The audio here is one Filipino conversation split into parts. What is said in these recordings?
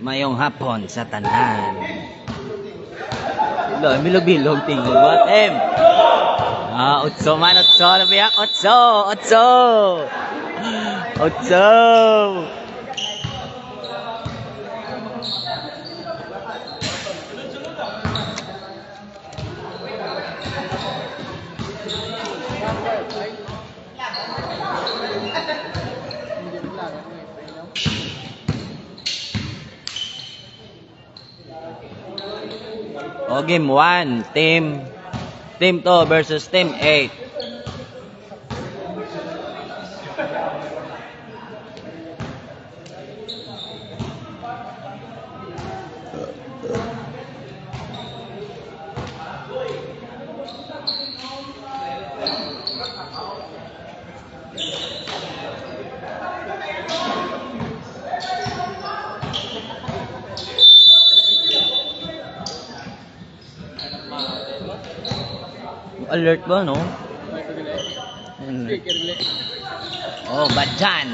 Mayong hapon sa tanan. Lo, bilog-bilog tingog what em. Utso man, utso na biyak, utso, utso. Utso. O, game 1, team 2 versus team 8. Alert ba, no? Oh, Badjan.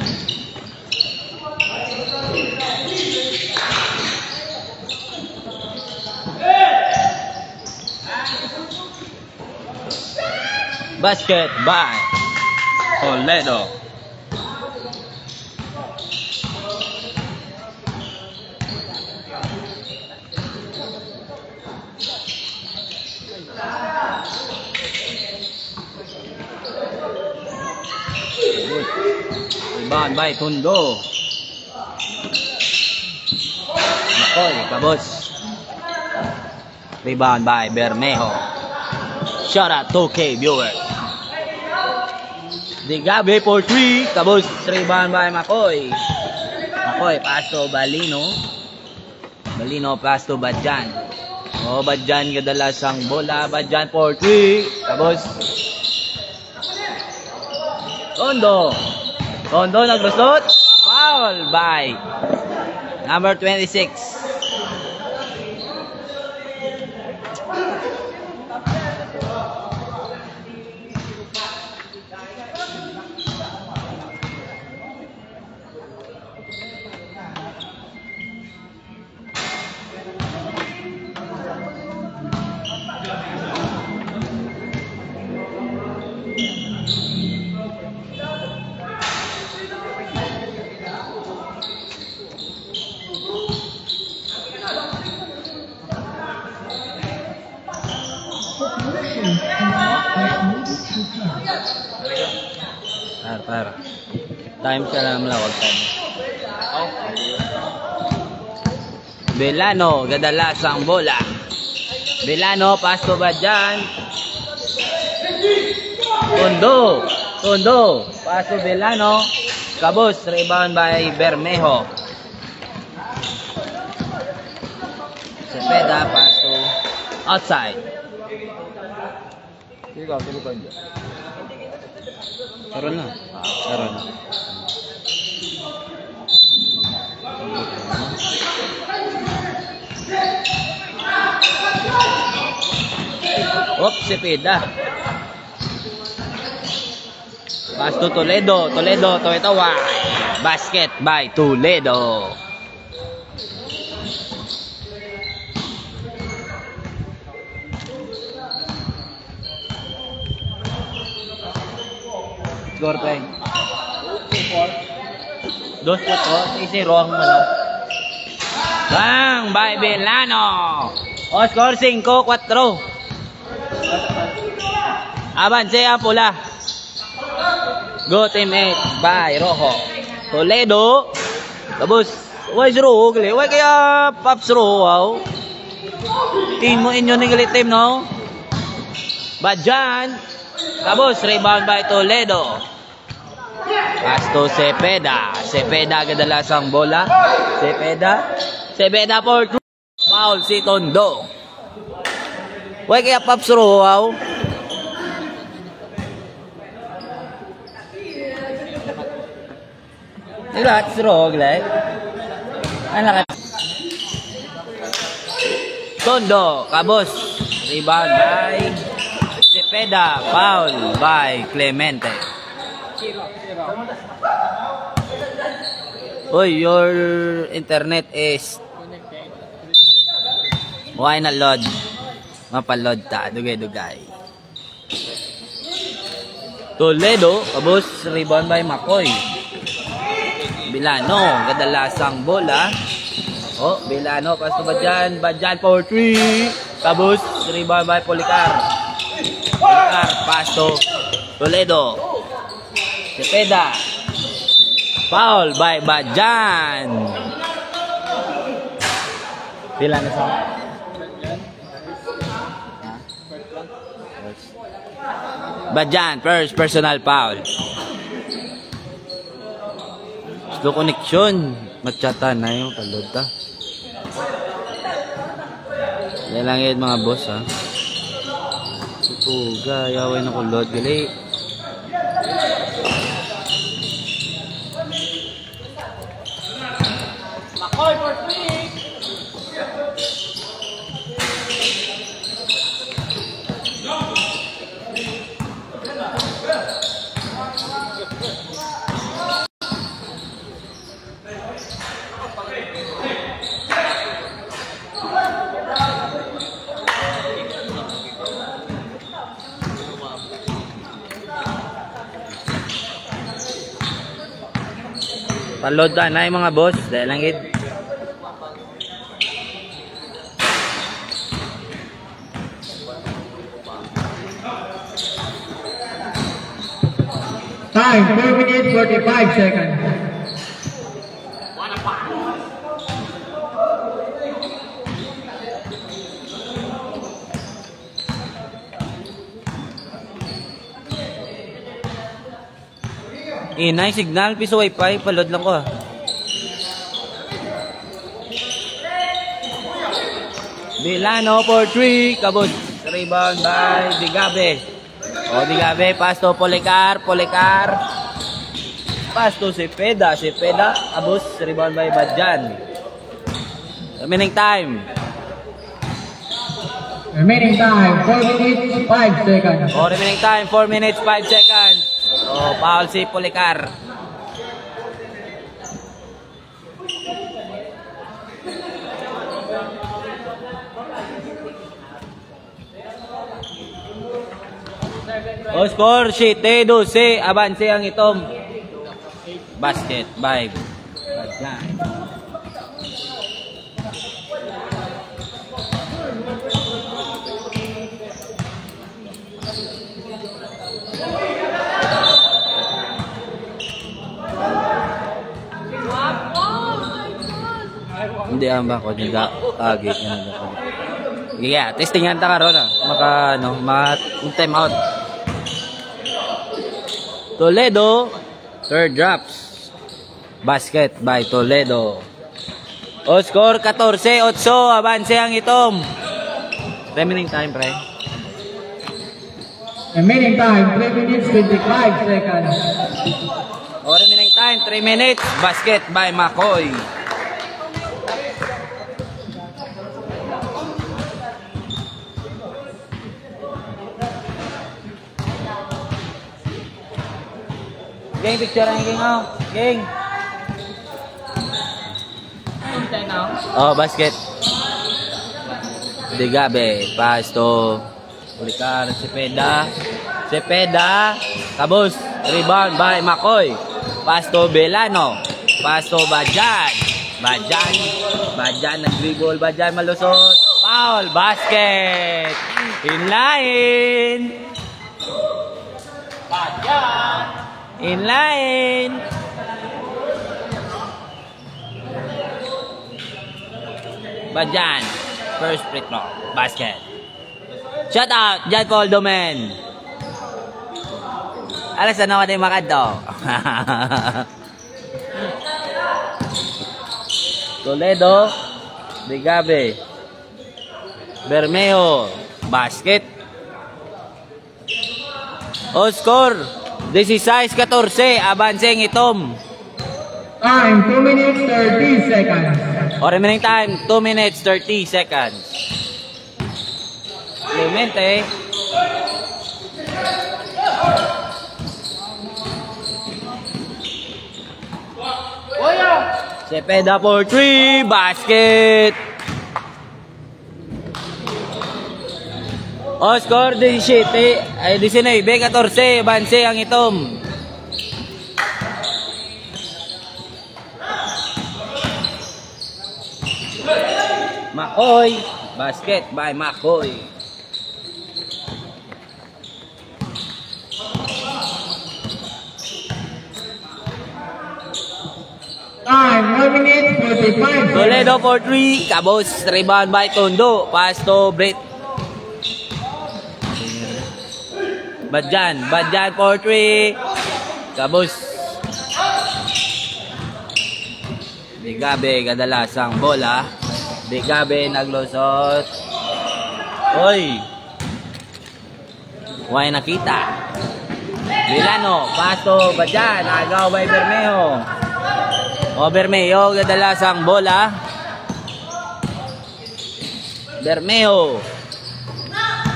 Basket by Toledo. Rebound by Tondo. Makoy, kabos. Rebound by Bermejo. Shout out 2K viewer. Digabe for 3. Kabos. Rebound by Makoy. Makoy, pass to Balino. Balino, pass to Badjan. Oh, Badjan kadalasang bola. Badjan for 3. Kabos. Tondo. Tondo naglusot. Foul by number 26. Para. Time siya na malawag time. Belano, gadalasang bola. Belano, pass to Badjan. Tondo. Tondo, pass to Belano. Kabos, rebound by Bermejo. Cepeda, pass to outside. Sige ko dyan. Karon na. Karon. Cepeda. Pass to Toledo. Toledo, tawa-tawa. Basket by Toledo. Score time. 2-0 ang malo. Bang by Belano. O score 5-4. Avance ang pula. Go team 8 by Rojo. Toledo. Tapos why zero gali? Why kaya pops ro wow? Team mo inyo ning gali team no? Badjan. Tapos rebound by Toledo. Pass to Cepeda. Cepeda kadalasang bola. Cepeda for 2. Foul si Tondo. Why kaya pops ro wow? Lahat zero gali. Ano ka? Tondo, kabos. Rebound by Cepeda, foul by Clemente. Oy, your internet is Why na load? Mapalod ta. Dugay-dugay. Toledo. Tapos rebound by Makoy. Bilano. Kadalasang bola. Oh, Bilano. Pasto ba dyan? Badyan for 3. Tapos rebound by Policar. Policar. Pasto. Toledo. Cepeda. Foul by Badyan. Pila na sa? Badyan, first personal foul. Slow connection. Matchata na yung palod ta. Yan lang yun mga boss ha. Sutuga, yaway na kulod. Gali. Makoy for 3. Palod na yung mga boss. Dahil lang it. Time 4 minutes 45 seconds. Inay signal piso wifi. Palod lang ko ha. Bilano for 3. Kabut. Rebound by Digabe. O Digabe. Pasto Policar. Policar. Pasto Cepeda. Cepeda. Abus. Rebound by Badyan. Remaining time. Remaining time 4 minutes 5 seconds. O remaining time 4 minutes 5 seconds. O foul si Policar. O score sheet 12. Avance ang itom. Basket by Badyan. Hindi ang bako niya agi niya na. Yeah, testingan ta karon ah. Maka time out. Toledo third drops. Basket by Toledo. O score 14-8. Avance ang itom. Remaining time pre. Remaining time 3 minutes 25 seconds. O remaining time 3 minutes. Basket by Makoy. Gang, picture ang gang oh. Gang. Oh, basket. Digabe, Pasto. Policar, Cepeda. Cepeda. Kabus. Rebound by Makoy. Pasto Belano. Pasto Badyan. Badyan. Badyan nag-dribble. Badyan malusot. Foul. Basket. In line. Badyan. In line. Badyan. First free throw. Basket. Shut out. Jan Paul Domen. Alas na naman yung makado. Toledo. Digabe. Bermejo. Basket. O score. 16-14, avancing itom. Time 2 minutes 30 seconds. O remaining time 2 minutes 30 seconds. Clemente. Cepeda for 3, basket. O, score 17, ay 19, 14, Banse ang itom. Makoy, basket by Makoy. Time, 1 minute 45 Toledo for 3, Cabos, rebound by Tondo, pass to Brett. Badjan for 3, Cabos. Digabe kadalasang bola. Digabe naglusot. Oy. Huwag nakita. Milano, paso Badjan, agaw by Bermejo. O Bermejo kadalasang bola. Bermejo.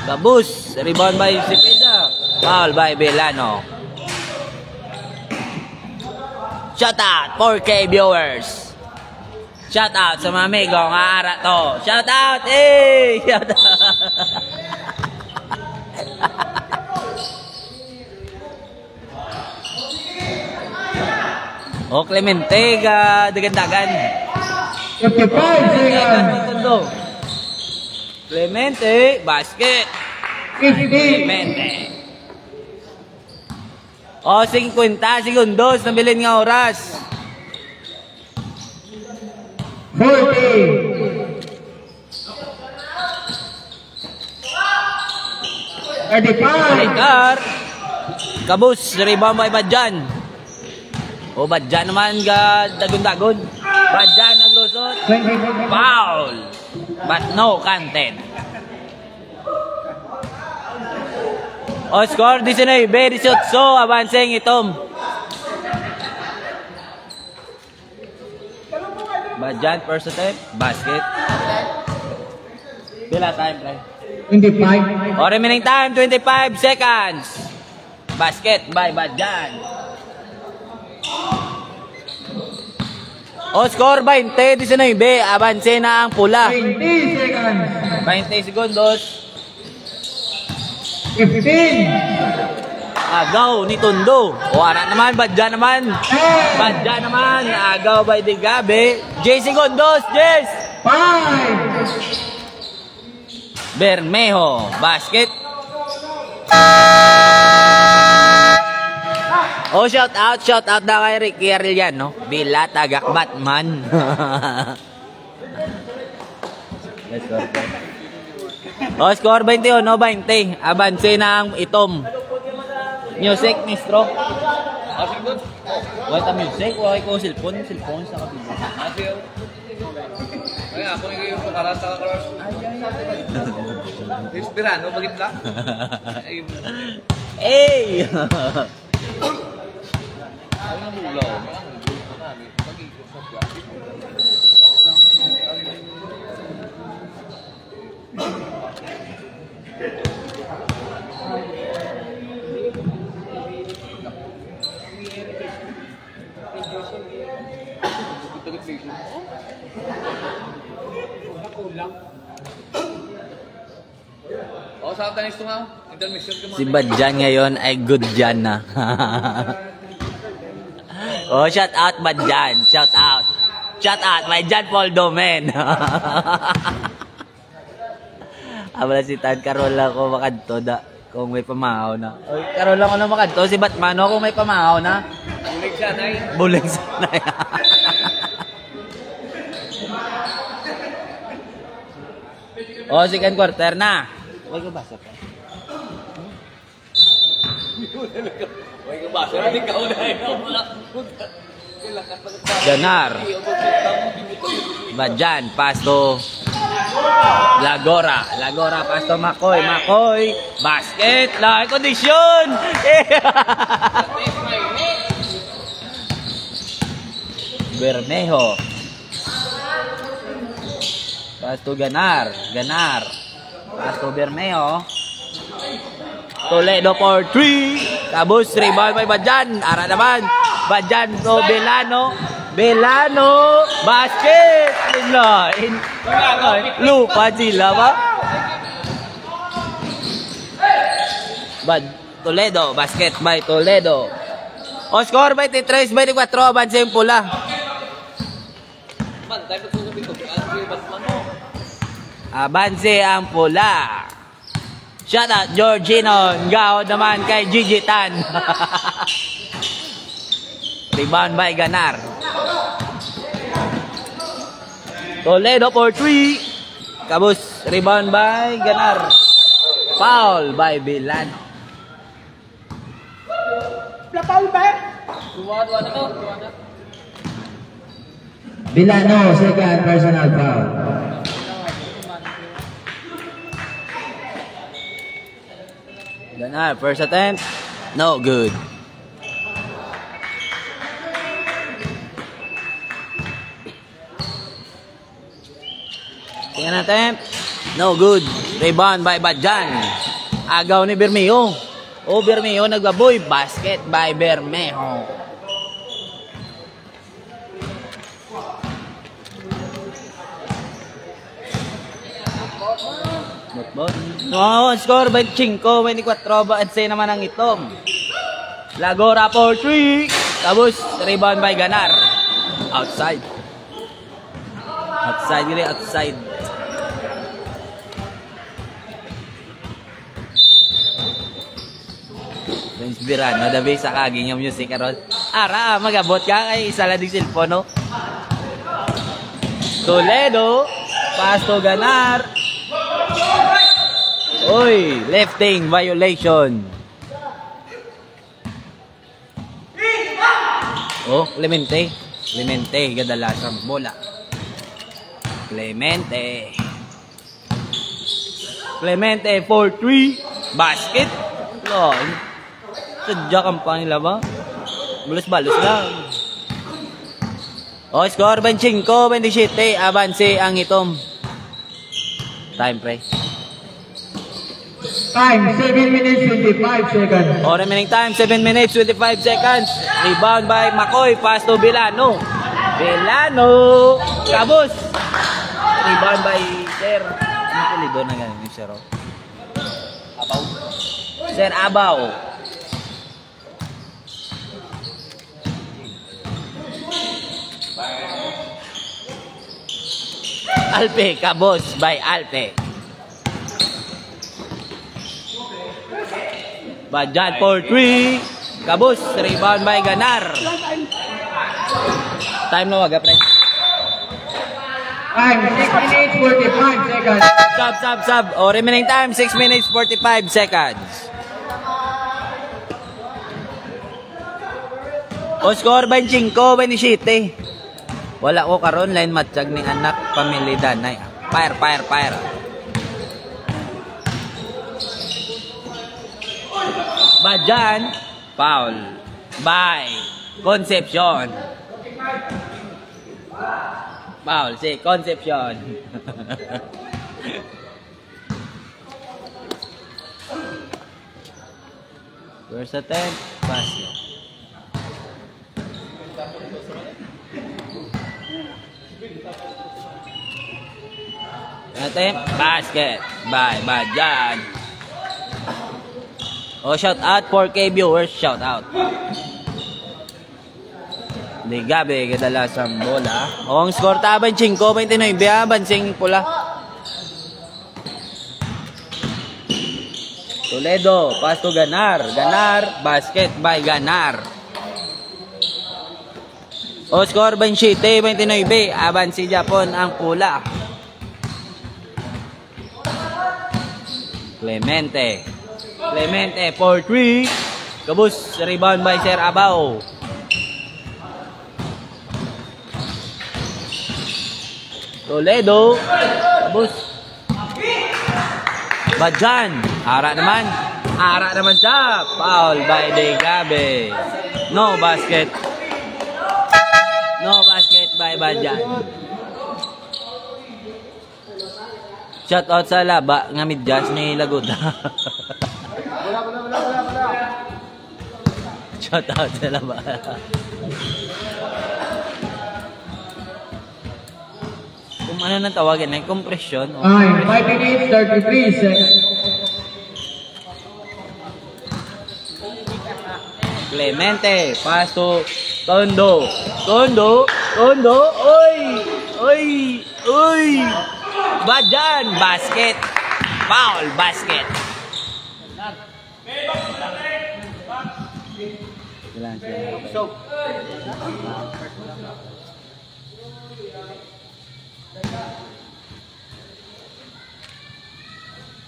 Cabos, rebound by Cepeda. Foul by Milano. Shout out 4K viewers. Shout out sa mga amigo ng aara to. Shout out! Eh! Shout out! O Clemente, dagan-dagan. 55 seconds. Clemente, basket. 50 Clemente. O 50 segundos, nabilin nga oras. 40 35 Rekar. Cabos, rebound by Badjan. O Badjan naman dagon-dagon. Badjan naglusot. Foul. But no content. O score 19, 18, avancing itom. Badjan first attempt, basket. Pila time, play? 25 O remaining time, 25 seconds. Basket by Badjan. O score 20, 19, avance na ang pula. 20 seconds 20 segundos. 15 Agaw ni Tondo. O anak naman, Badjan naman. Badjan naman, agaw by Digabe. J segundos, Jess. 5 Bermejo, basket. Oh, shout out na kay Ricky Arellano, no? Bila tagak Batman. Let's go. Oh, score 21, 20. Avance na ang itom. Music, Mistro. Wait a music, wait ko cellphone sa kapila. Ay, ako na yung pakarata ka karos. Inspirano, bagit lang. Hey! Ay, namulaw. Oh, sa tanis to nga. Intermission ka Si Badjan ngayon ay good dyan na. Oh, shout out Badjan. Shout out. Shout out. Badjan Poldo, men. Abala si Tan. Karol lang ko makadto da. Kung may pamahaw na. Oy, karol lang ko na makadto. Si Batmano kung may pamahaw na. Bulig siya, nay. Buling sana yan. Oh, second quarter na. Huwag ko basa pa. Huwag ka ba? Pero di ka unahin. Ganar. Badjan, pass to Lagora. Lagora, pass to Makoy. Makoy, basket. Lahat kondisyon. Bermejo. Pass to Ganar. Ganar. Pass to Bermejo. Toledo for 3. Cabos, rebound by Badjan. Ara naman. Badjan to Belano. Belano. Basket. Lupa sila ba? Bad Toledo. Basket by Toledo. O score by 23-24. Avance yung pula. Avance ang pula. Shout out Georgino. Ngao naman kay Gigi Tan. Rebound by Ganar. Toledo for 3. Kabus. Rebound by Ganar. Foul by Vilano. Foul ba? Vilano, second personal foul. Ganar, first attempt. No good. Second attempt. No good. Rebound by Badjan. Agaw ni Bermeo. Bermeo nagbaboy. Basket by Bermejo. No, score by 5-24. Baanse naman ang Itom. Lagora for 3. Tapos rebound by Ganar. Outside. Outside dili, outside. Inspirado, dabi sa kaging yung music karon. Ara, magabot ka kay isa lang dig cellphone, no? Toledo, pass to Ganar. Oy, lefting violation. Oh, Clemente. Clemente, gadalasang bola. Clemente. Clemente for 3. Basket. Oh, sadya kampanya nila ba? Balos-balos lang. Oh, score 25-27. Avance ang Itom. Time, pre. Time, 7 minutes 25 seconds. Oh, remaining time, 7 minutes, 25 seconds. Rebound by Makoy, pass to Vilano. Vilano, kabus. Rebound by Sir. Ano ko lido na ganun yung Sir? Abaw. Sir Abaw. Alpe, kabus by Alpe. Badjan for 3. Kabus. Rebound by Ganar. Time na wag, pre. Time, 6 minutes 45 seconds. Sub. O, remaining time, 6 minutes 45 seconds. O, score 25-27. Wala ko karon line matchag ning anak pamilya danay. Fire. Badjan, foul by Concepcion. Foul si Concepcion. First attempt, pass. Attempt, basket by Badjan. Oh, shout out 4K viewers, shout out. Ligabe, kadalasang bola. Oh, ang score taban 5-29, bansing pula. Toledo, pass to Ganar. Ganar, basket by Ganar. Oh, score 27-29, abansi Japon ang pula. Clemente for 3. Kabus, rebound by Sir Abaw. Toledo, kabus. Badjan, ara naman siya. Foul by Ligabe. No basket by Badjan. Shout out sa laba nga midjas ni Laguda. Shout out sa laba. Kung ano nang tawagin ay compression. Time, 5 minutes 33 seconds. Clemente. Pass to Tondo. Tondo. Tondo. Oy! Oy! Oy! Bajan. Basket. Foul. Basket.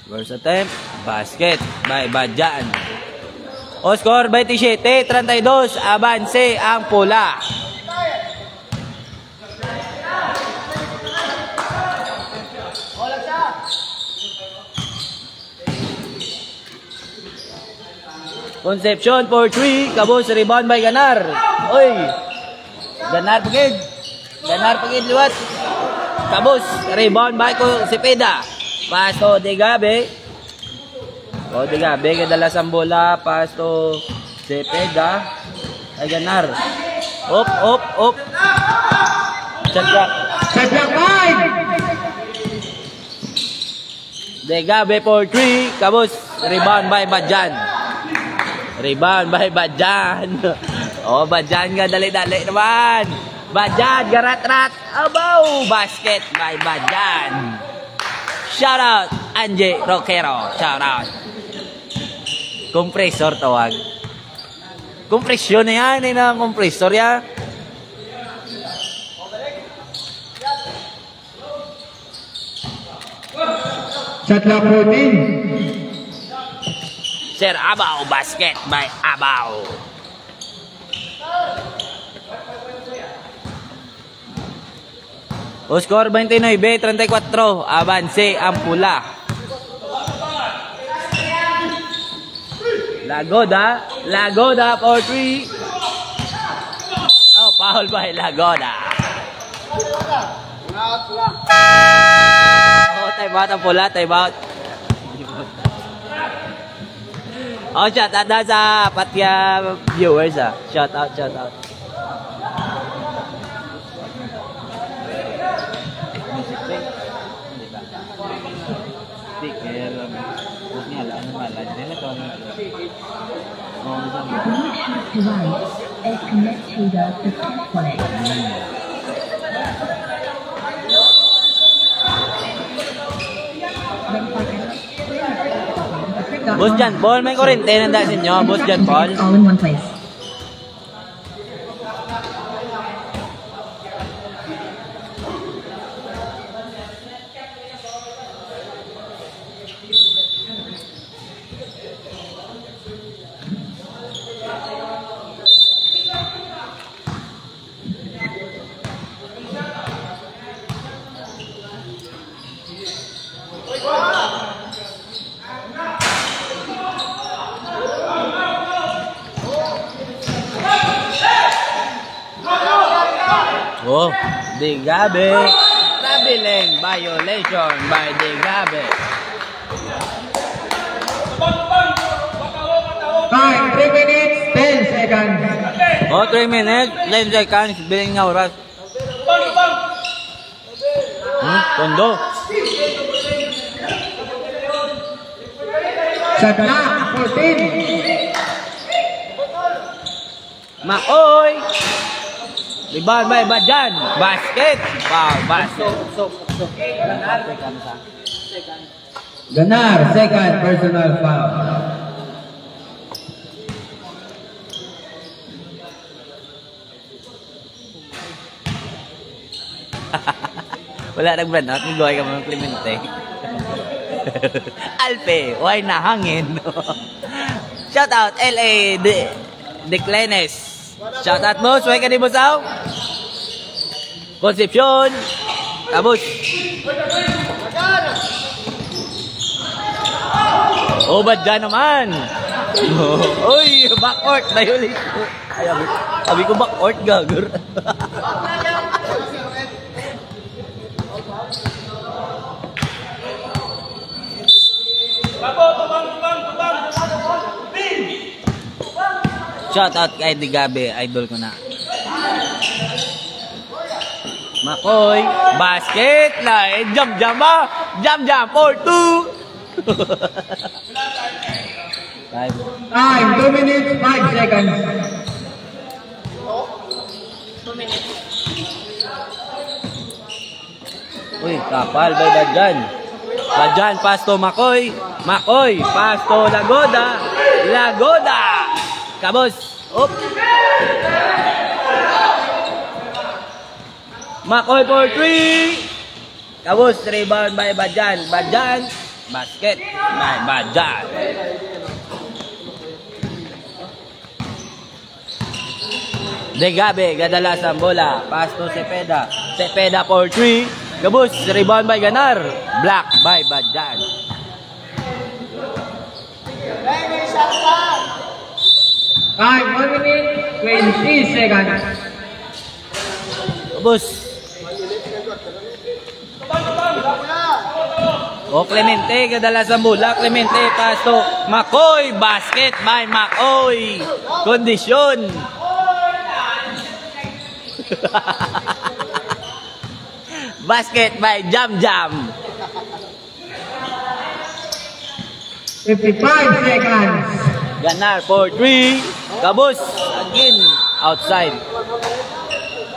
First attempt, basket by Bajan. O score 27-32, avanse ang pula. Concepcion for 3, kabos rebound by Ganar. Oy! Ganar pagid. Ganar pagid liwat. Kabos rebound by ko Cepeda. Pasto de Gabe. O de Gabe kadalas ang bola. Pasto Cepeda. Ay Ganar. Op. Shot clock. Shot clock 5. De Gabe for 3, kabos rebound by Bajan. Rebound by Bajan. Oh, Bajan nga dali-dali naman. Bajan, garat-rat. Abaw, basket by Bajan. Shout out, Anje Roquero. Shout out. Compressor tawag. Kompresyon na yan. Yan ang compressor yan. Shot clock 14. Sir Abaw, basket by Abaw. O score 29-34, avanse ang pula. Lagoda for 3. Oh, foul by Lagoda. Oh, time out ang pula, time out. Oh, shout out na sa Patya viewers ah. Shout out. Boss John Paul, may kurente nanda sa inyo, Boss John Paul. All in one place. Oh, De Gabe. Traveling violation by De Gabe. Time, 3 minutes, 10 seconds. Oh, 3 minutes, 10 seconds. Biling nga oras. Tondo. Shot clock 14. Makoy. Rebound by Bajan. Basket. Wow, basket. Ganar, second personal foul. Wala nag-burnout. Mag-goy ka mga Clemente. Alpe. Why na hangin? Shout out LA De Clenes. Shout out mo. Suway ka di mo sao? Concepcion. Kabus. Oh, bad dyan naman. Uy, backcourt. Violate. Sabi ko backcourt, gagur. Shout out kay De Gabe, idol ko na. Makoy, basket, line, jump ba? Jump for 2. Time. Time, 2 minutes, 5 seconds. Uy, kapal, bay Badjan. Badjan, pass to Makoy. Makoy, pass to Lagoda. Lagoda! Kabos. Up. Makoy for 3. Kabos, rebound by Badjan. Badjan, basket by Badjan. Degabe, gadalas ang bola. Pass to Cepeda. Cepeda for 3. Gabus, rebound by Ganar. Black by Badjan. Time, 1 minute, 20 seconds. Gabus. O Clemente, gadalas ang bola. Clemente, pass to Makoy. Basket by Makoy. Kondisyon. Basket by Jam Jam. 55 seconds. Ganar for 3. Kabus again outside.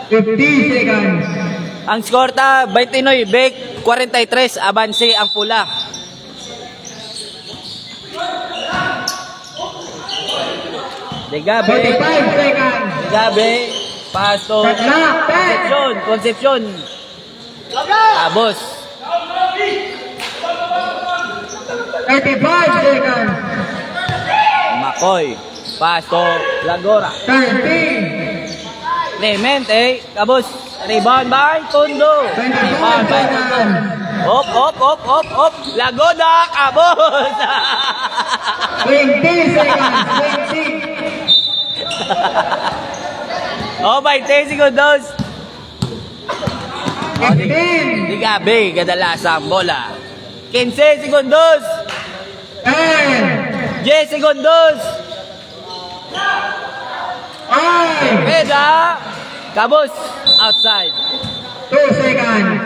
50 seconds. Ang score ta 29 Bek 43 avanse ang pula. Degabe. 45 seconds. Degabe. Paso. Concepcion. Concepcion. Kabus. 35 seconds. Makoy. Paso. Lagora. 13. Clemente. Kabus. Rebound by Tondo. Rebound by Tondo. Op. Lagoda. Kabus. 20 seconds. 20. Oh, 20 segundos. 15. Degabe, kadalasan bola. 15 segundos. 10. 10 segundos. 5. Peda. Kabus. Outside. 2 seconds.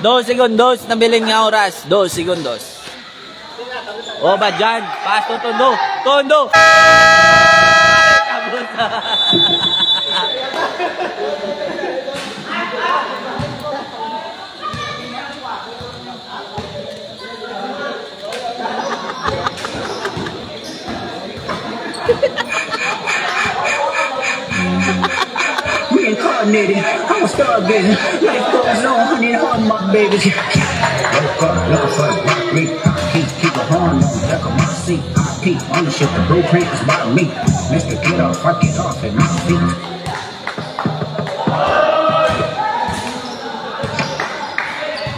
2 segundos. Nabiling nga oras. 2 segundos. O, Badjan. Pass to Tondo. Tondo. Kabus. Reincarnated, I'm a stargazer. Life goes on, honey, hard my babies. Woke up looking for the rock me. Keep a horn on, back of my seat. I peep, ownership, the blueprint is by me. Mr. Get off, I get off at my feet.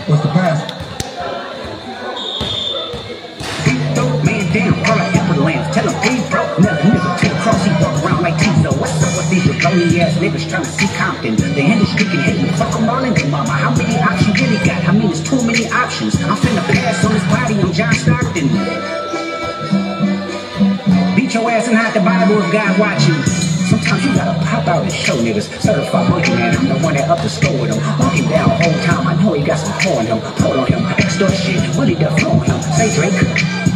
What's the pass? Man down, all I ever lands. Tell him he broke, never nigga. Take a cross, he walk around like Tizo. What's up with these bony ass niggas trying to see Compton? The industry can hate me. Fuck them all in their mama. How many options you really got? I mean, there's too many options. I'm finna pass on this body. I'm John Stockton. Beat your ass and hide the Bible if God watching. Sometimes you gotta pop out and show niggas. Certified monkey man, I'm the one that up the score with him. Walking down the whole time, I know he got some core on him. Hold on him, extort shit, money to flow on him. Say Drake,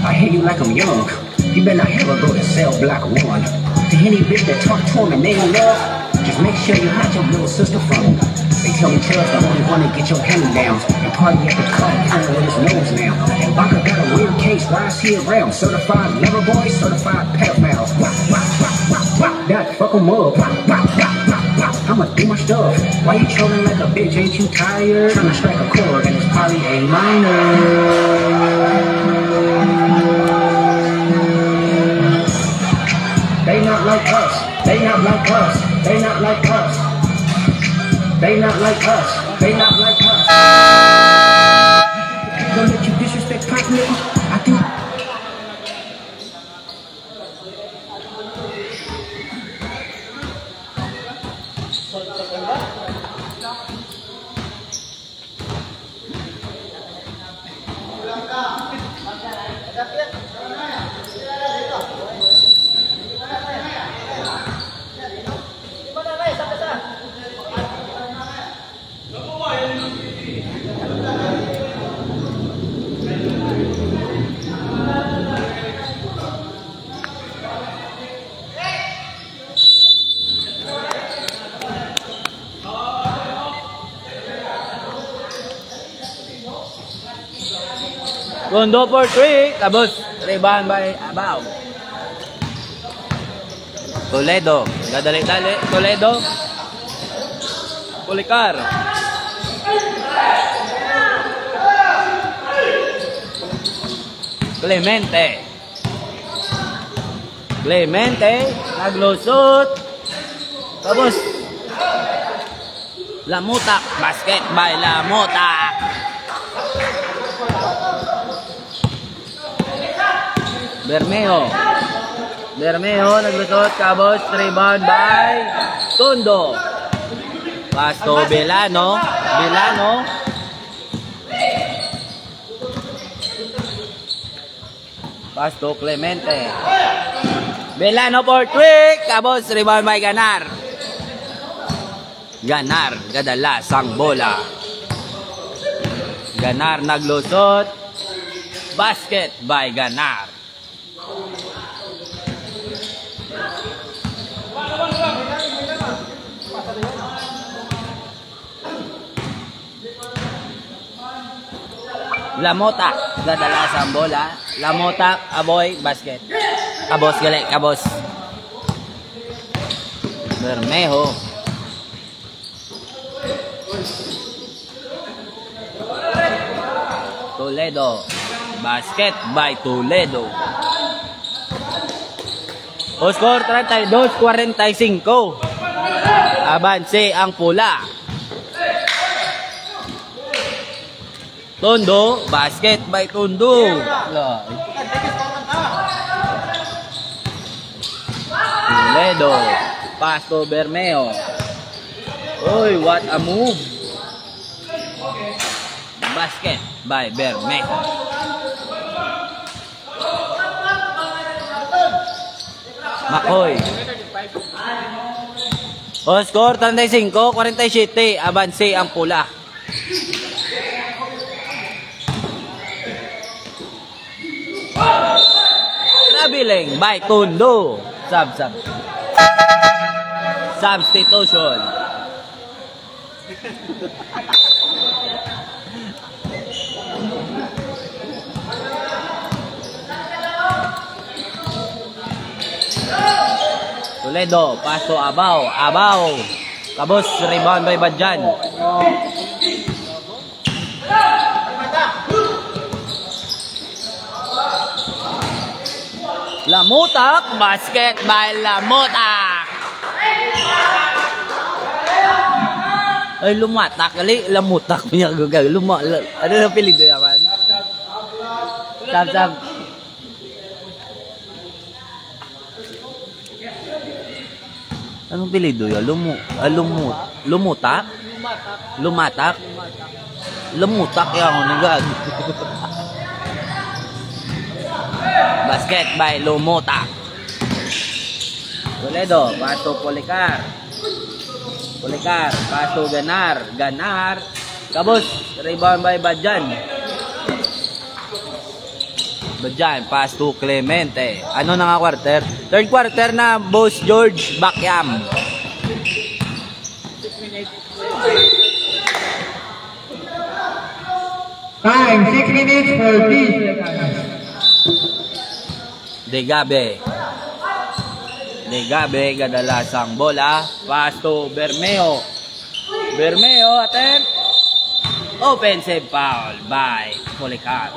I hear you like I'm young. You better not ever go to cell block 1. To any bitch that talk to him and they ain't love, just make sure you hide your little sister from him. They tell me Chubb's the only one that get your hand-downs. And party at the club, playing with his nose now. And Baka got a weird case, why is he around? Certified lover boy, certified pedophiles. Wop, wop, wop, wop, wop, that fuck 'em up. Wop, wop, wop, wop, wop, I'ma do my stuff. Why you trolling like a bitch, ain't you tired? Tryna strike a chord and it's probably A minor. They not like us, they not like us, they not like us. They not like us, they not like us. Don't let you disrespect Pop, nigga. I do. Tondo for 3. Tapos, rebound by Abao. Toledo. Dadali-dali. Toledo. Policar. Clemente. Naglusot. Tapos, Lamutak. Basket by Lamutak. Bermejo. Naglusot. Tapos, rebound by Tondo. Pass to Belano. Pass to Clemente. Belano for 3. Tapos, rebound by Ganar. Kadalasang bola. Ganar naglusot. Basket by Ganar. Lamotak, kadalasang bola. Lamotak, aboy, basket. Kabos. Bermejo. Toledo. Basket by Toledo. O score 32-45. Avanse ang pula. Tondo. Basket by Tondo. Toledo. Pass to Bermejo. Oy, what a move. Basket by Bermejo. Makoy. O score 35-47. Avanse ang pula. Traveling by Tondo. Substitution. Toledo, pass to Abao. Kabos, rebound by Badjan. Lamutak, basket by Lamutak. Ay, lumatak. Lamutak punya gagawin. Ano na pilig doon naman? Sab. Anong pilig doon? Lumutak? Lumatak? Lumutak yan. Nagag. Basket by Lumutak. Toledo, pass to Policar. Pass to Ganar. Kabos, rebound by Badjan. Pass to Clemente. Ano na nga quarter? Third quarter na, Boss George Bakyam. Time, 6 minutes, 40 seconds. Degabe, kadalasang bola. Pass to Bermejo, attempt. Offensive foul by Policar.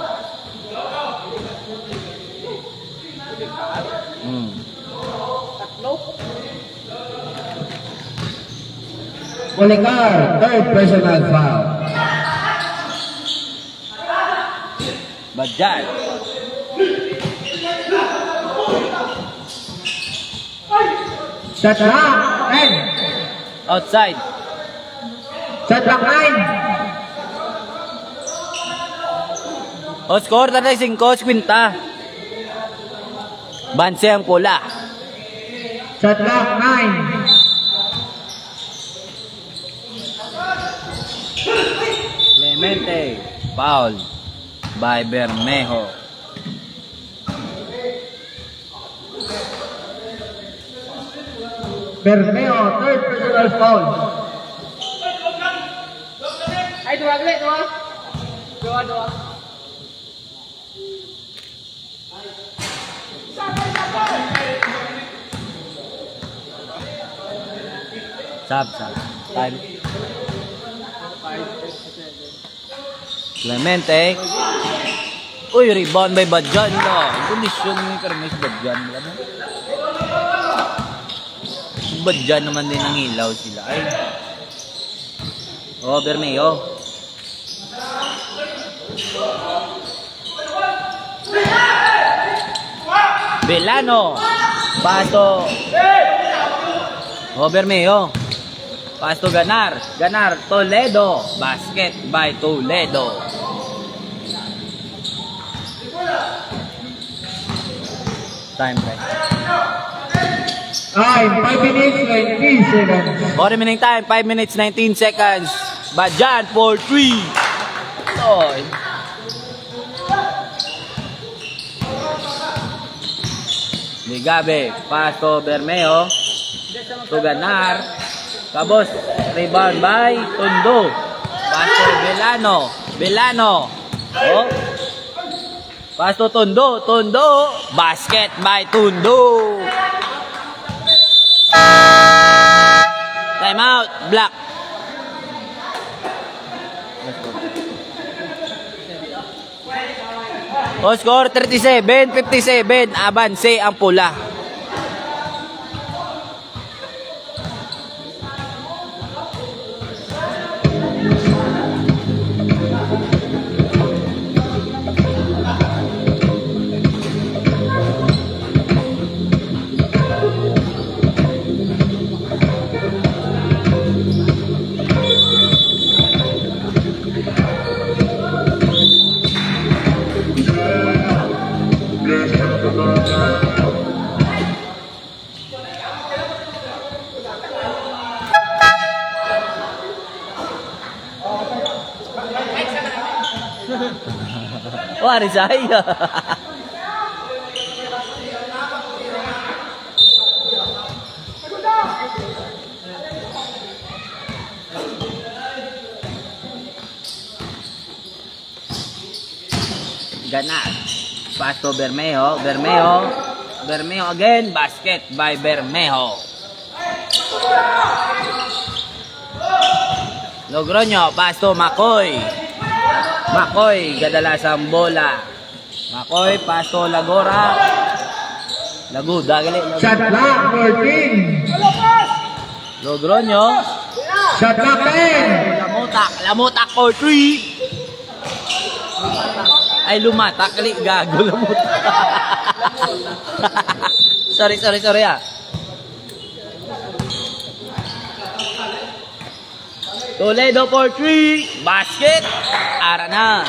Policar, third personal foul. Badjan. Shot clock, 10. Outside. Shot clock, 9. O score 35-50. Banse ang pula. Shot clock, 9. Clemente. Foul by Bermejo. Bermejo, third personal foul. Ay, dua. Sab. Time. Clemente. Uy, rebound by Badjan. Kondisyon ni Kermes Badjan. Badjan naman din ang ilaw sila. Ay. Oh, Bermeo. Belano. Paso. Oh, Bermeo. Pasto Ganar. Toledo. Basket by Toledo. Time. 5 minutes, 19 seconds. Ball remaining time, 5 minutes, 19 seconds. Badjan for 3. Oy. Ligabe. Pasto Bermeo. To Ganar. Kabos, rebound by Tondo. Pasto Belano. Oh. Pasto Tondo. Basket by Tondo. Time out, Black. O score 37-57, abanse ang pula. Wah, Rizaya. Ganar. Pasto Bermeo again. Basket by Bermejo. Logroño. Pasto Makoy, kadalasang bola. Makoy, Pasto Lagora. Laguda, gali. Shot clock, 14. Logroño. Shot clock, 10. Lamutak for 3. Ay, lumatak, gali. Gago, lamutak. sorry ah. Toledo for 3. Basket. Ara na.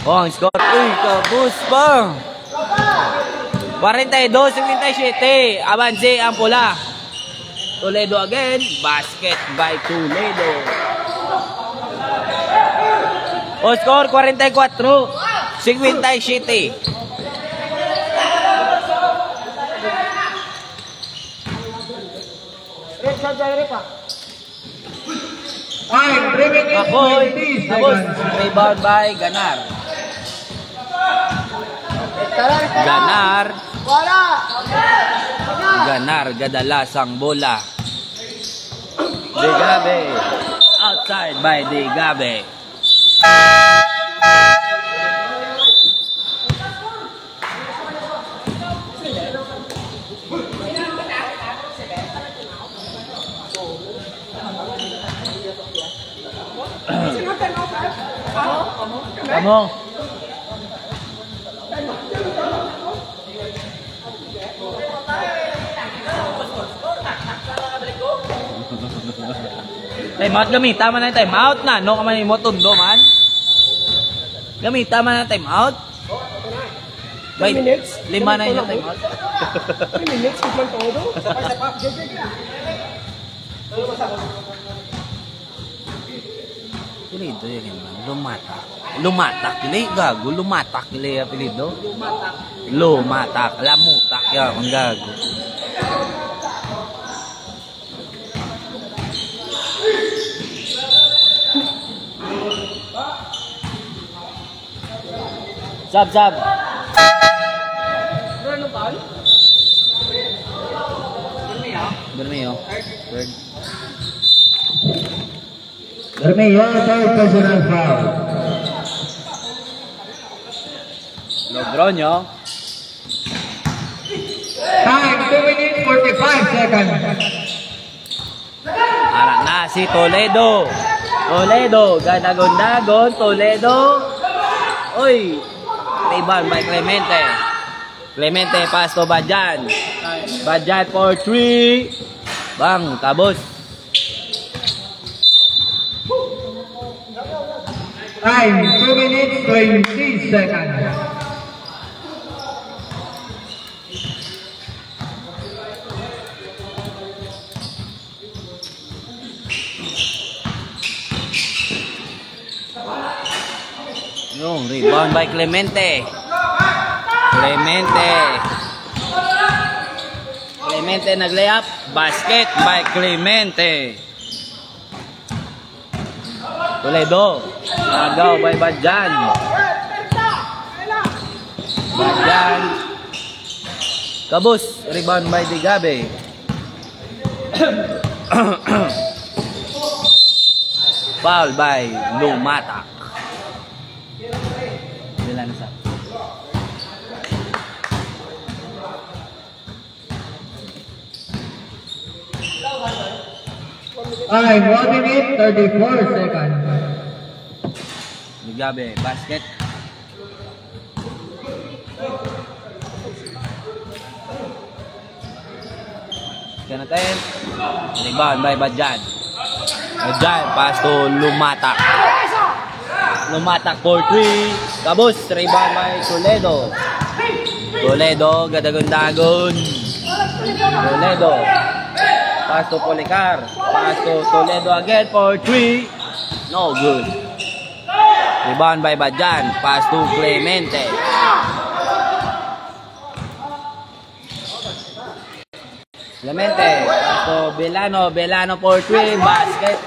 Oh, ang score. Uy, kabus pa. 42-57. Abanse ang pula. Toledo again. Basket by Toledo. Oh, score 44-57. Makoy, tapos rebound by Ganar. Ganar, gadalasang bola. Degabe, outside by Degabe. Kamu. Time out, gamita man na time out na. No, kaman mo tundo man. Gamita man na time out. 3 minutes? 5 na yung time out. 3 minutes, kung todo. Apelido yan man. Lumatak. Kili, gago. Lumatak. Kili, apelido. Lumatak. Lamutak. Yan, ang gago. Sab. Bermeo, third personal foul. Logroño. Time, 2 minutes, 45 seconds. Harap na si Toledo. Toledo, ganagon-dagon, Toledo. Uy, rebound by Clemente. Clemente, pass to Badjan. Badjan for 3. Bang, tabos. Time, 2 minutes, 20 seconds. Yung rebound by Clemente. Clemente nag-layup. Basket by Clemente. Toledo. Agaw by Badjan. Badjan. Kabus. Rebound by Digabe. Foul by Lumatak. Bila na sa. Time, 1 minute, 34 seconds. Digabe, basket. Kaya natin. Rebound by Badjan. Badjan, pass to Lumatak. Lumatak for 3. Kabus, rebound by Toledo. Toledo, gadagon-dagon. Toledo. Pass to Policar. Pass to Toledo again for 3. No good. Rebound by Badjan. Pass to Clemente. Clemente. Pass to Belano. Belano for 3. Basket.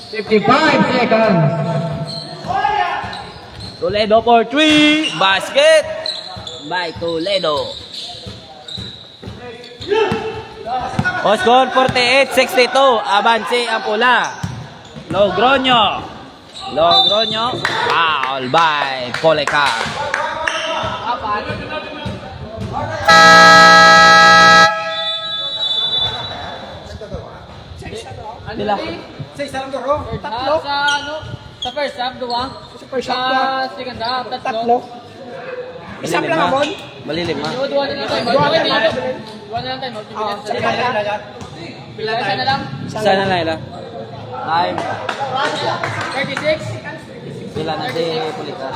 55 seconds. Toledo for 3. Basket by Toledo. O score 48-62. Avance ang pula. Logroño. Foul by Policar. Pila? Sa first half, 2. Sa second half, 3. Isa lang ako. Malilim ha. 2 na lang tayo. 2 na lang tayo. Pila na lang. Sana na ila. Time. 36. Pila na si Policar.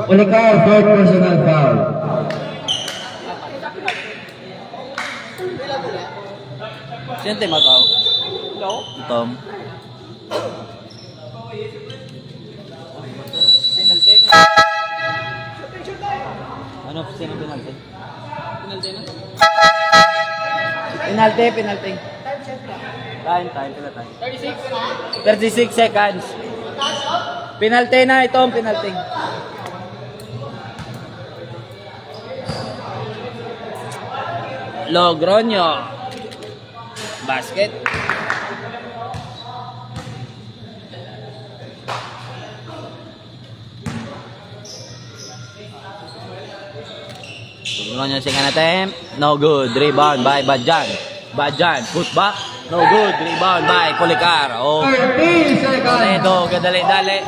Policar, third personal foul. Siyente matao. Tom. Ano sino penalty? Penalty. Time, pila time. 36 seconds. Penalty na itong penalty. Logroño. Basket. Logroño second attempt. No good. Rebound by Badjan. Put back. No good. Rebound by Policar. Oh. 13 seconds. Toledo, gadali-dali.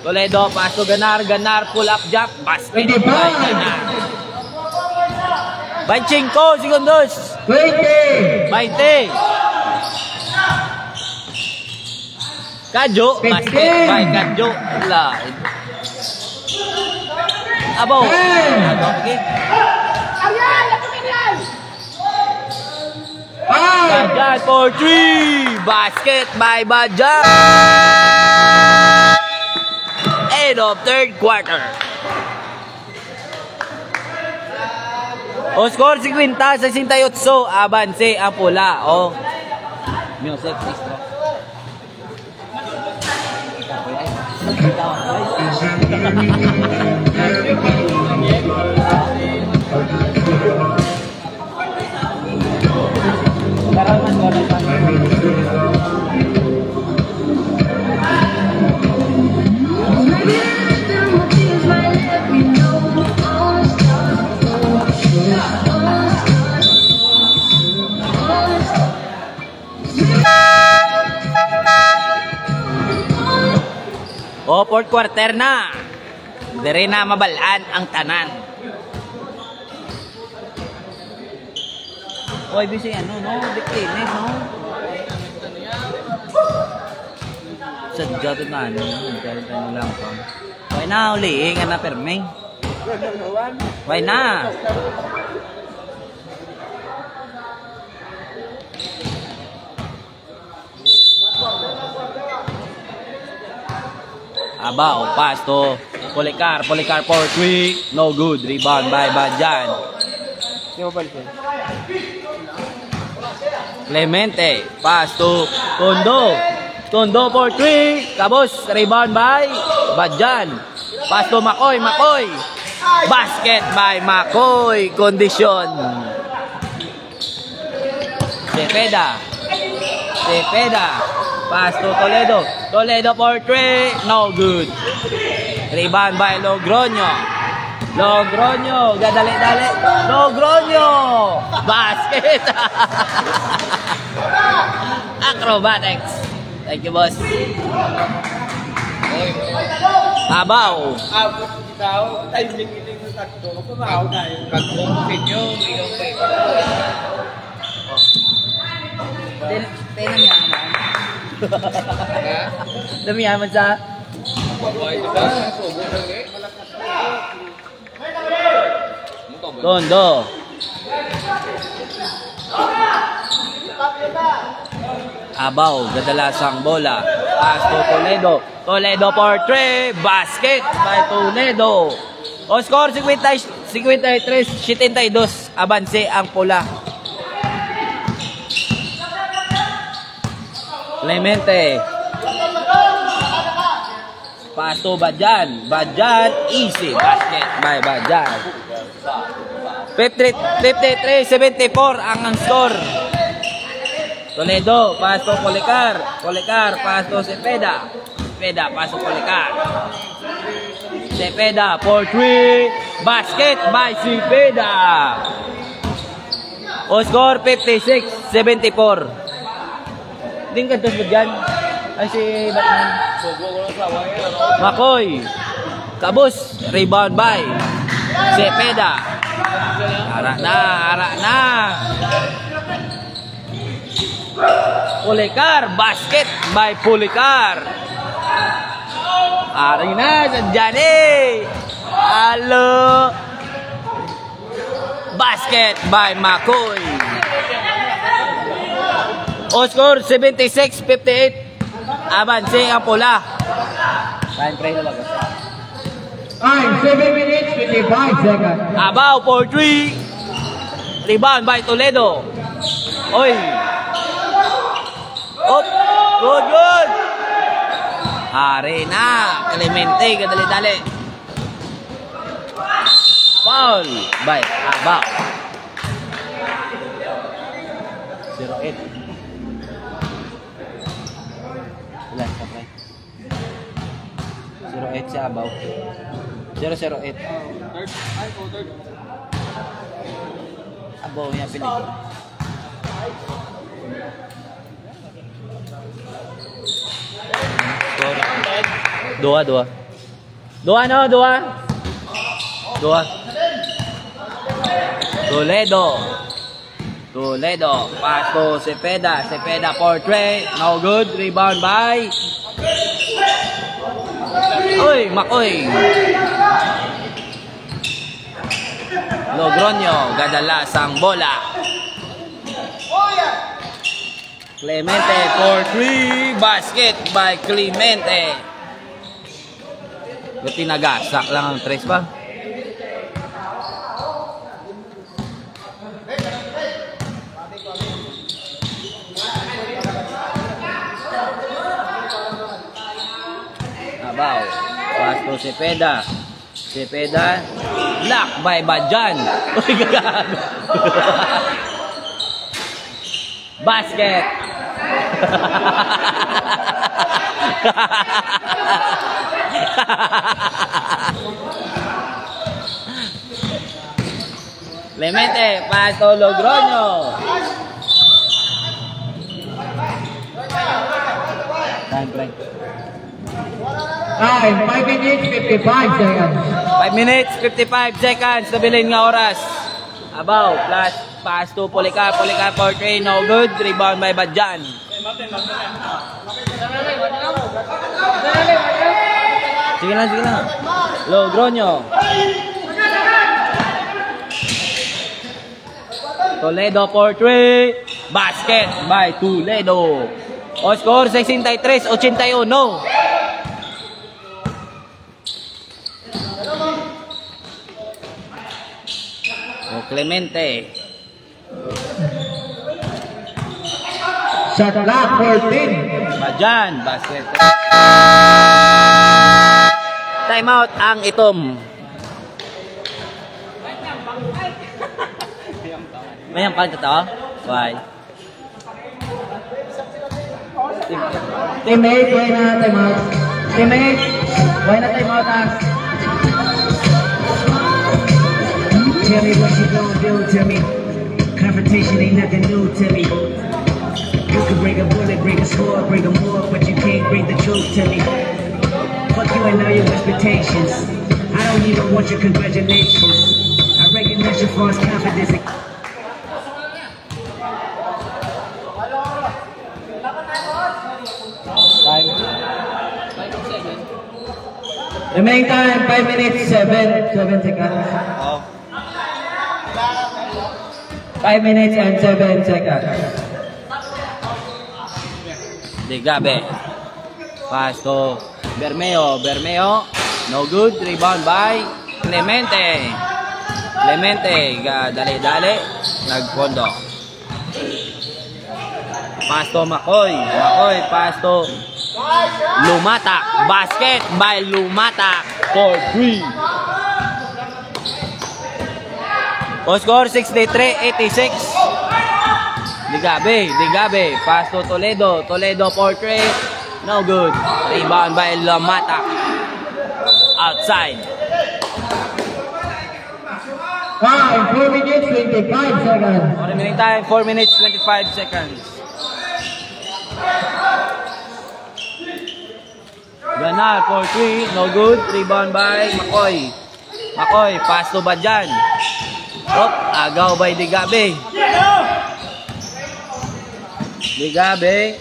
Toledo, pass to Ganar. Pull up jump. Basket by Ganar. 25 segundos. 20. 20. Kadjo, basket by Kadjo. Abo. Badjan for 3. Basket by Badjan. End of third quarter. O score 50-68. Avance ang pula. O. Music extra. O, fourth quarter na. Dire na mabalaan ang tanan. Oy, busy ano, no? Declining, no? Sadya to na, no? Ano lang pa. Why na, ulihin nga na, permeng. Why na? Abaw, pass to Policar for 3, no good, rebound by Badjan. Clemente, pass to Tondo for 3, kabos, rebound by Badjan. Pass to Makoy, basket by Makoy, condition. Cepeda, pass to Toledo for 3, no good. Rebound by Logroño, gadali-dali. Logroño, basket. Acrobatics. Thank you, boss. Abaw. Dami yaman sa Tondo. Abaw, gadalasang bola. Pass to Toledo for 3, basket by Toledo. O score 53-72, abanse ang pula. Clemente. Pass to Badjan, easy, basket by Badjan. 53-74 ang score. Toledo, pass to Policar, pass to Cepeda, pass to Policar. Cepeda for 3, basket by Cepeda. O score 56-74. Din kantos mo dyan? Ay si Batman. Makoy, kabus, rebound by Cepeda. Ara na. Policar, basket by Policar. Ari na sa Johnny. Halo. Basket by Makoy. O score 76-58. Abanse ang pula. Time 7 minutes 55 seconds. Abaw for 3. Rebound by Toledo. Oy. Up. Good. Arena. Clemente, kadali-dali. Foul by Abaw. 0-8. Wala, okay. 0-8 si Abaw. 0-0-8. Abaw niya pinig. Dua. Toledo, pass to Cepeda for 3, no good, rebound by Makoy. Logroño, gadalasang bola. Clemente for 3, basket by Clemente. Buti nagasak lang ang 3 pa. Abaw, pass to Cepeda, block by Badjan. Basket. Clemente, paso Logroño. Time, 5 minutes, 55 seconds. 5 minutes, 55 seconds. Nabilin nga oras. Abaw, plus pass to Policar. Policar for 3, no good. Rebound by Badjan. Sige lang, sige lang. Logroño. Toledo for 3. Basket by Toledo. O score 63-81. O Clemente. Shot clock 14. Badjan, basket. Timeout ang itom. Mayang pa ito? Why? Teammate, why na time out? Teammate, why na time out ah? Tell me what you gonna do to me. Confrontation ain't nothing new to me. You can bring a bullet, bring a sword, bring a more, but you can't bring the truth to me. Fuck you and all your expectations. I don't even want your congratulations. I recognize your false confidence. Remaining time, 5 minutes, 7 seconds. Oh. 5 minutes and 7 seconds. Degabe. Pass to Bermeo. Bermeo. No good. Rebound by Clemente. Clemente. Dali-dali. Nagpondo. Pass to Makoy. Makoy. Pass to Lumatak. Basket by Lumatak for 3. O score 63-86. Degabe. Degabe. Pass to Toledo. Toledo for 3. No good. Rebound by Lumatak. Outside. 4 minutes, 25 seconds. Remaining time 4 minutes 25 seconds. Ganar for 3, no good. Rebound by Makoy. Makoy, pass to Badjan. Op, agaw by Degabe. Degabe,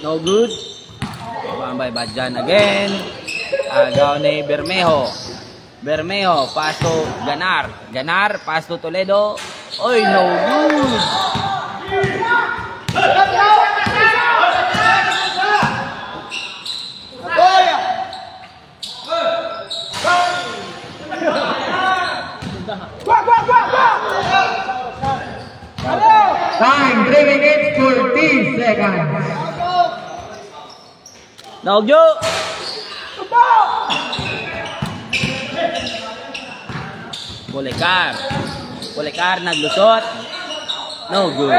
no good. Rebound by Badjan again. Agaw ni Bermejo. Bermejo, pass to Ganar. Ganar, pass to Toledo. Oy, no good. Time, 3 minutes, 14 seconds. Naugyo. Policar. Policar naglusot. No good.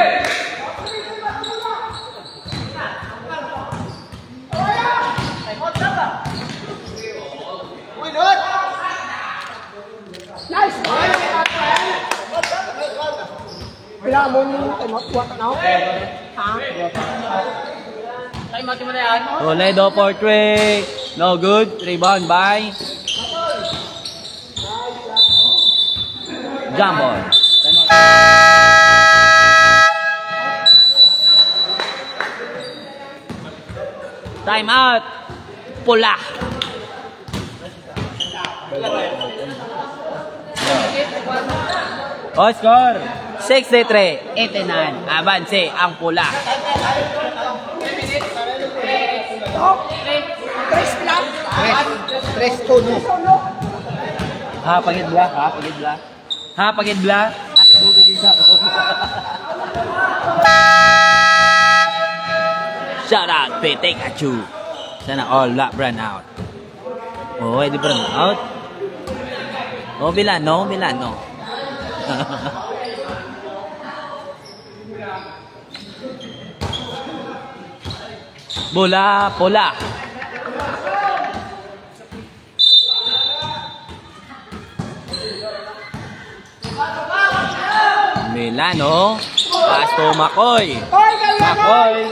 Toledo for 3. No good. Rebound by Jambon. Time out. Pula. O score 63-89. Avanse ang Pula. Ha, pagidla, ha, pagidla. Ha, pagidla. Shout out, Pikachu. Sana all that brand out. Oh, di brand out. Oh, Bilano, Bilano. Bola pula. Milano. Pasto Makoy. Makoy.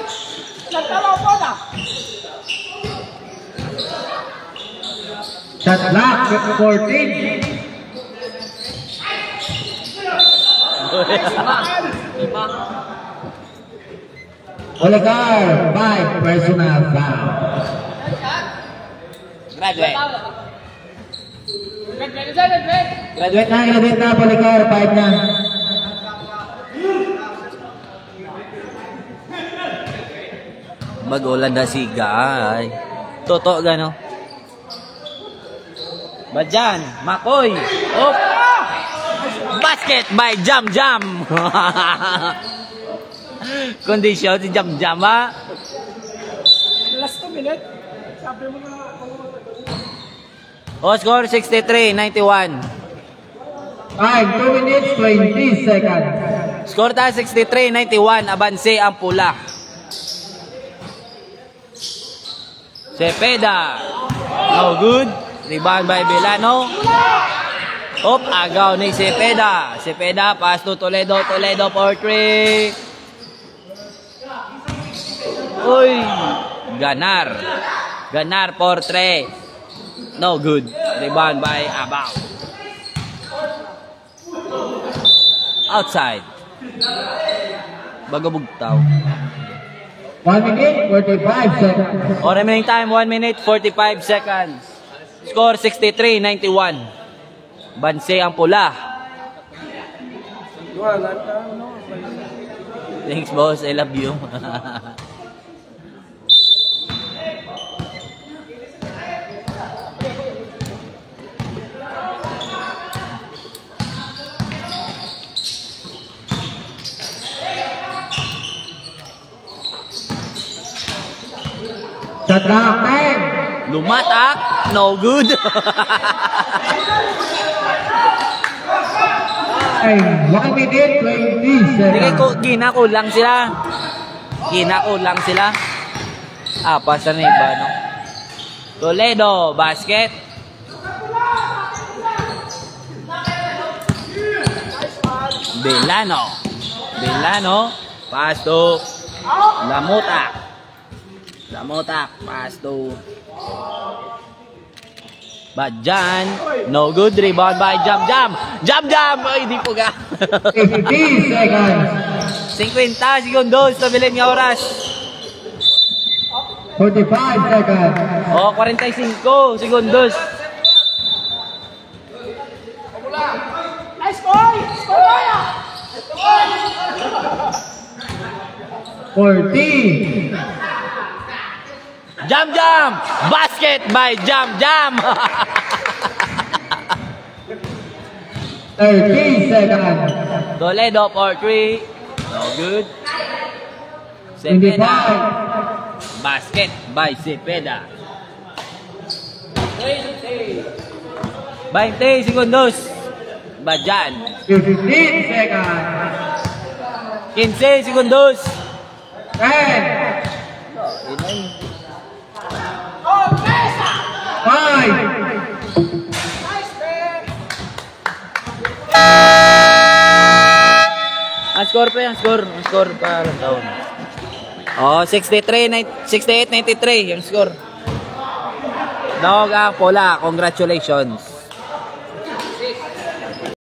Shot clock 14. Policar, 5 personal foul. Graduate. Graduate na, Policar, 5 na. Mag-ulan na si Guy. Toto gano. Badyan, Makoy. Op. Basket by Jam Jam. Kondisyon si Jam Jam ha. Last 2 minutes. Sabi mo na. O score 63-91. Time 2 minutes 20 seconds. Score tayo 63-91. Abanse ang pula. Cepeda. No good. Rebound by Belano. Op, agaw ni Cepeda. Cepeda, pass to Toledo. Toledo for 3. Uy. Ganar. Ganar for 3. No good. Rebound by Abaw. Outside. Bagabugtaw. 1 minute 45 seconds. O remaining time, 1 minute 45 seconds. Score 63-91. Banse ang pula. Thanks boss, I love you. Shot clock 10. Lumatak, no good. Ay, 1 minute 20 seconds. Ginakulang sila. Ginakulang sila. Pasa na iba, no? Toledo, basket. Belano. Belano, pass to Lamutak. Lamutak, pass to Badyan. No good. Rebound by Jam Jam. Jam Jam! Ay, di po ka. 50 seconds. 50 segundos. Tabilin nga oras. 45 seconds. O, 45 segundos. Nice boy! Score tayo! 40. Jam Jam! Basket by Jam Jam! 30 seconds. Toledo for 3. No good. 25. Cepeda. Basket by Cepeda. 20 segundos. Badyan. 15 seconds. 15 segundos. 10. Oh, Mesa! 5. Nice, man! Ang score pa yan, ang score pa lang taon. Oh, 68-93 yung score. Dog ang pula, congratulations.